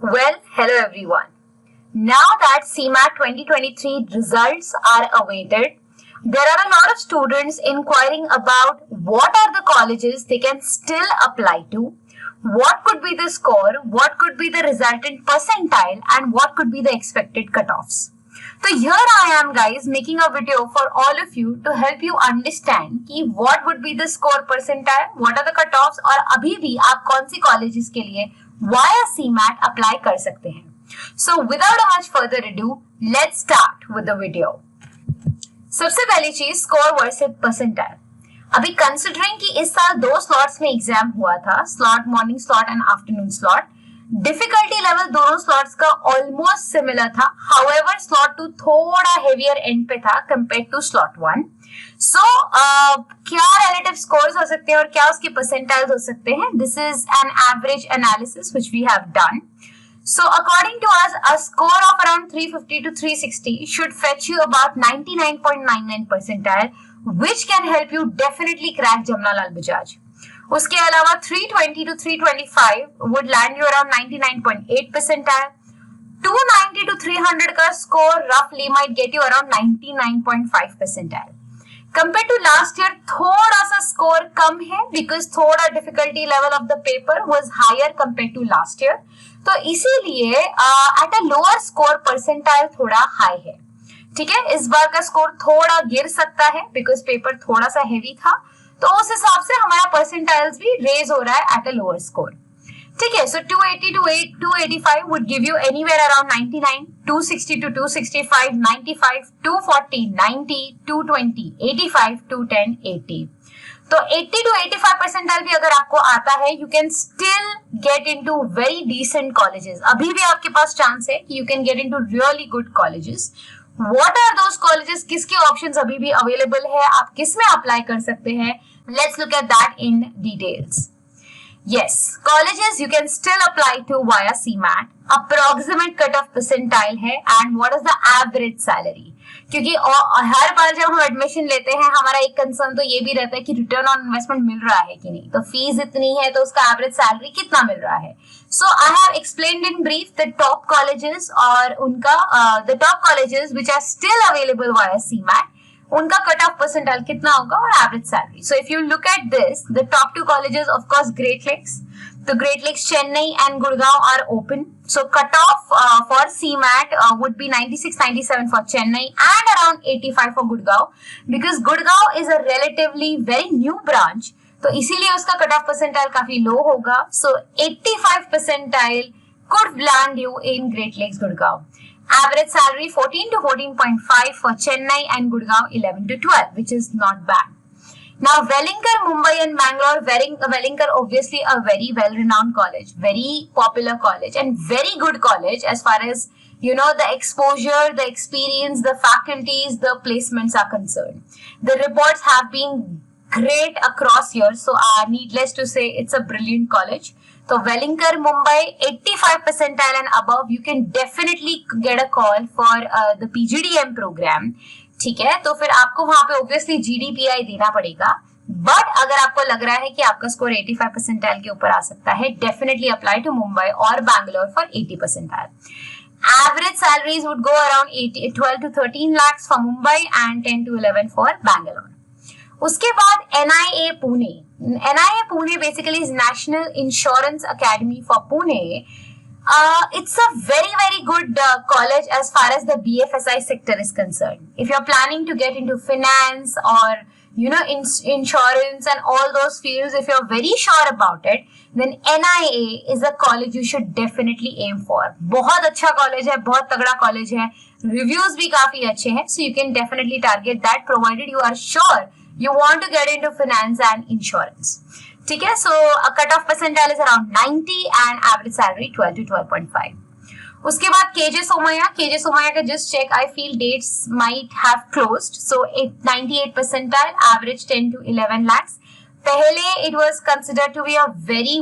Well, hello everyone. Now that CMAT 2023 results are awaited, there are a lot of students inquiring about what are the colleges they can still apply to, what could be the score, what could be the resultant percentile, and what could be the expected cutoffs. So here I am guys making a video for all of you to help you understand कि what would be the score percentile, what are the cutoffs और अभी भी आप कौन सी colleges के लिए via CMAT apply कर सकते हैं. So without much further ado, let's start with the video. सबसे पहली चीज स्कोर वर्सेस परसेंटाइल. अभी कंसिडरिंग कि इस साल 2 स्लॉट्स में एग्जाम हुआ था, slot morning slot and afternoon slot. Difficulty level दोनों स्लॉट्स का ऑलमोस्ट सिमिलर था. हाउएवर स्लॉट 2 थोड़ा हेवियर एंड पे था कंपेयर टू स्लॉट 1. सो क्या रिलेटिव स्कोर्स हो सकते हैं और क्या उसके परसेंटाइल्स हो सकते हैं? This is an average analysis which we have done. So according to us, a score of around 350 to 360 should fetch you about 99.99 percentile, which can help you definitely crack Jamnalal Bajaj. उसके अलावा 320 to 325 would land you around 99.8 percentile. 290 to 300 का score roughly might get you around 99.5 percentile. Compared to last year, थोड़ा सा score कम है because थोड़ा difficulty level of the paper was higher compared to last year. तो इसीलिए at a lower score percentile थोड़ा high है. ठीक है, इस बार का score थोड़ा गिर सकता है because paper थोड़ा सा heavy था. तो उस हिसाब से हमारा percentiles भी raise हो रहा है at a lower score. ठीक है, so 280 to 285 would give you anywhere around 99, 260 to 265, 95, 240, 90, 220, 85, 210, 80. तो 80 to 85 percentile भी अगर आपको आता है, you can still get into very decent colleges. अभी भी आपके पास चांस है कि you can get into really good colleges. What are those colleges? किसके options अभी भी available है? आप किस में apply कर सकते हैं? Let's look at that in details. Yes, colleges you can still apply to via CMAT. Approximate cutoff percentile है and what is the average salary? क्योंकि हर बार जब हम एडमिशन लेते हैं हमारा एक कंसर्न तो ये भी रहता है कि रिटर्न ऑन इन्वेस्टमेंट मिल रहा है कि नहीं. तो फीस इतनी है तो उसका एवरेज सैलरी कितना मिल रहा है. So I have explained in brief the top colleges और उनका the top colleges which are still available via CMAT, उनका कट ऑफ परसेंटाइल कितना होगा और average salary. So if you look at this, the top 2 colleges of course Great Lakes. तो Great Lakes, Chennai and Gurgaon are open. So cutoff for CMAT would be 96, 97 for Chennai and around 85 for Gurgaon because Gurgaon is a relatively very new branch. तो इसीलिए उसका cutoff percentile काफी low होगा. So 85 percentile could land you in Great Lakes Gurgaon. Average salary 14 to 14.5 for Chennai and Gurgaon 11 to 12, which is not bad. Now, Wellinger, Mumbai and Bangalore, Wellinger obviously a very well-renowned college, very popular college and very good college as far as, you know, the exposure, the experience, the faculties, the placements are concerned. The reports have been great across years, so needless to say, it's a brilliant college. So, Wellinger, Mumbai, 85 percentile and above, you can definitely get a call for the PGDM program. ठीक है, तो फिर आपको वहां पे obviously GDPI देना पड़ेगा. But अगर आपको लग रहा है कि आपका स्कोर 85 परसेंटाइल के ऊपर आ सकता है, डेफिनेटली अप्लाई टू मुंबई और Bangalore for 80 percentile. Average salaries would go around 12 to 13 lakhs for Mumbai and 10 to 11 for Bangalore. उसके बाद NIA Pune. NIA Pune basically is national insurance academy for Pune. It's a very good college as far as the BFSI sector is concerned. If you're planning to get into finance or you know insurance and all those fields, if you're very sure about it, then NIA is a college you should definitely aim for. बहुत अच्छा college है, बहुत तगड़ा college है, reviews भी काफी अच्छे हैं, so you can definitely target that provided you are sure you want to get into finance and insurance. ठीक है, so a cutoff percentile is around 90 and average salary 12 to 12.5. उसके बाद KJ Somaiya का just check, I feel dates might have closed. So 98 percentile, average 10 to 11 lakhs. पहले it was considered to be a very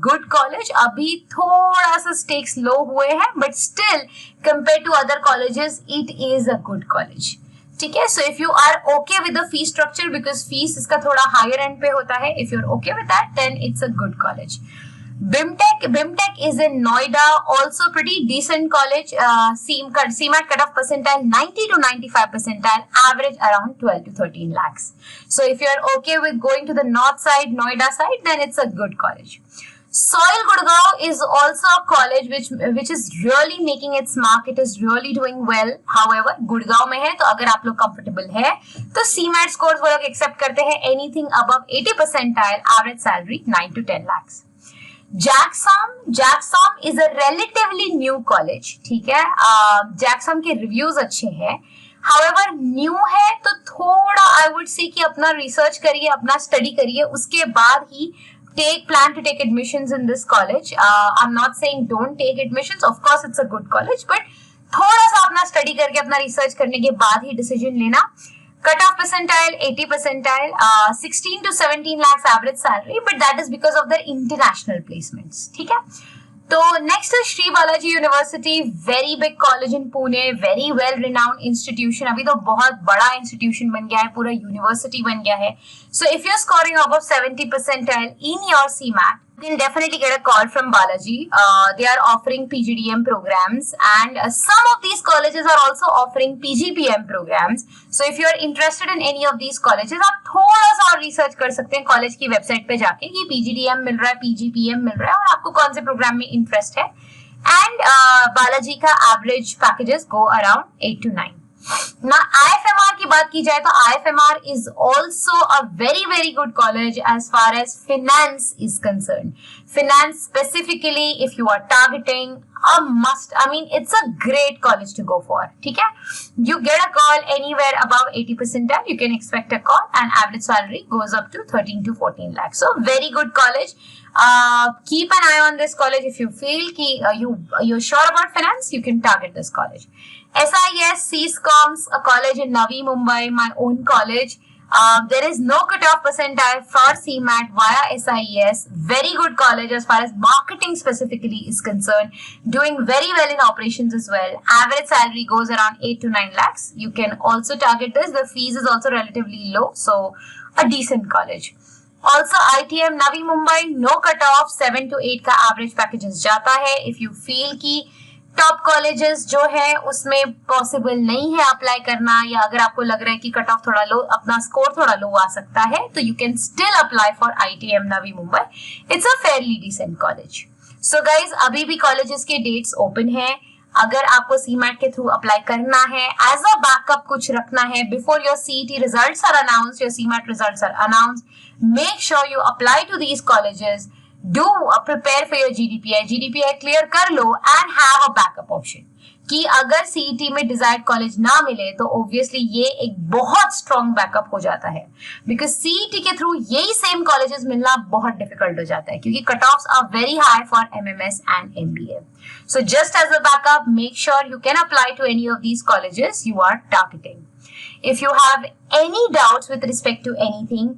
good college. अभी थोड़ा सा stakes low हुए हैं, but still compared to other colleges, it is a good college. ठीक है, so if you are okay with the fee structure because fees इसका थोड़ा higher end पे होता है, if you're okay with that, then it's a good college. BIMTech is in Noida, also pretty decent college. CMAT cutoff percentile 90 to 95 percentile, average around 12 to 13 lakhs. So if you're okay with going to the north side, Noida side, then it's a good college. Soil Gurgaon is also a college which is really making its mark. It is really doing well. However, Gurgaon में है, तो अगर आप लोग comfortable है तो CMAT scores वो लोग accept करते हैं anything above 80 percentile, average salary 9 to 10 lakhs. Jacksom is a relatively new college. ठीक है, Jacksom के reviews अच्छे हैं. However, new है तो थोड़ा I would say कि अपना research करिए, अपना study करिए, उसके बाद ही plan to take admissions in this college. I'm not saying don't take admissions. Of course, it's a good college, but थोड़ा सा अपना study करके, अपना research करने के बाद ही decision लेना. Cutoff percentile 80 percentile, 16 to 17 lakhs average salary, but that is because of their international placements. ठीक है. तो next is Sri Balaji University, very big college in Pune, very well renowned institution. अभी तो बहुत बड़ा institution बन गया है, पूरा university बन गया है. So if you're scoring above 70 percentile in your CMAT, you can definitely get a call from Balaji. They are offering PGDM programs, and some of these colleges are also offering PGPM programs. So if you're interested in any of these colleges, आप थोड़ा सा research कर सकते हैं college की website पे जाके कि PGDM मिल रहा है, PGPM मिल रहा है, और आपको कौन से program में interest है. And Balaji का average packages go around 8 to 9. Now IFMR की बात की जाए तो IFMR is also a very good college as far as finance is concerned. Finance specifically, if you are targeting a must, I mean it's a great college to go for. ठीक है, you get a call anywhere above 80 percentile, you can expect a call, and average salary goes up to 13 to 14 lakhs. So very good college. Keep an eye on this college. If you feel कि you're sure about finance, you can target this college. SIS CSCOMS, a college in Navi Mumbai, my own college. There is no cutoff percentile for CMAT via SIS. Very good college as far as marketing specifically is concerned. Doing very well in operations as well. Average salary goes around 8 to 9 lakhs. You can also target this. The fees is also relatively low, so a decent college. Also ITM Navi Mumbai, no cutoff, 7 to 8 का average packages जाता है. If you feel कि top colleges जो है उसमें possible नहीं है apply करना, या अगर आपको लग रहा है कि कट ऑफ थोड़ा लो, अपना स्कोर थोड़ा लो आ सकता है, तो you can still apply for ITM Navi Mumbai. It's a fairly decent college. So guys, अभी भी कॉलेजेस के डेट्स ओपन है. अगर आपको CMAT के थ्रू अप्लाई करना है, एज अ बैकअप कुछ रखना है, before your CET results are announced, your CMAT results are announced, make sure you apply to these colleges. Do prepare for your GDPI clear कर लो and have a backup option कि अगर CET में desired college ना मिले तो obviously ये एक बहुत strong backup हो जाता है, because CET के through यही same colleges मिलना बहुत difficult हो जाता है क्योंकि cutoffs are very high for MMS and MBA. So just as a backup, make sure you can apply to any of these colleges you are targeting. If you have any doubts with respect to anything,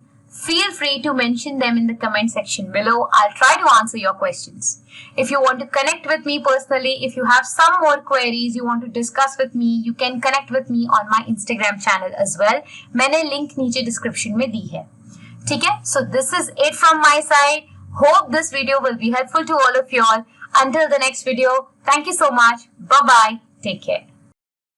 feel free to mention them in the comment section below. I'll try to answer your questions. If you want to connect with me personally, if you have some more queries you want to discuss with me, you can connect with me on my Instagram channel as well. मैंने link नीचे description में दी है. ठीक है? So this is it from my side. Hope this video will be helpful to all of you all. Until the next video, thank you so much. Bye bye. Take care.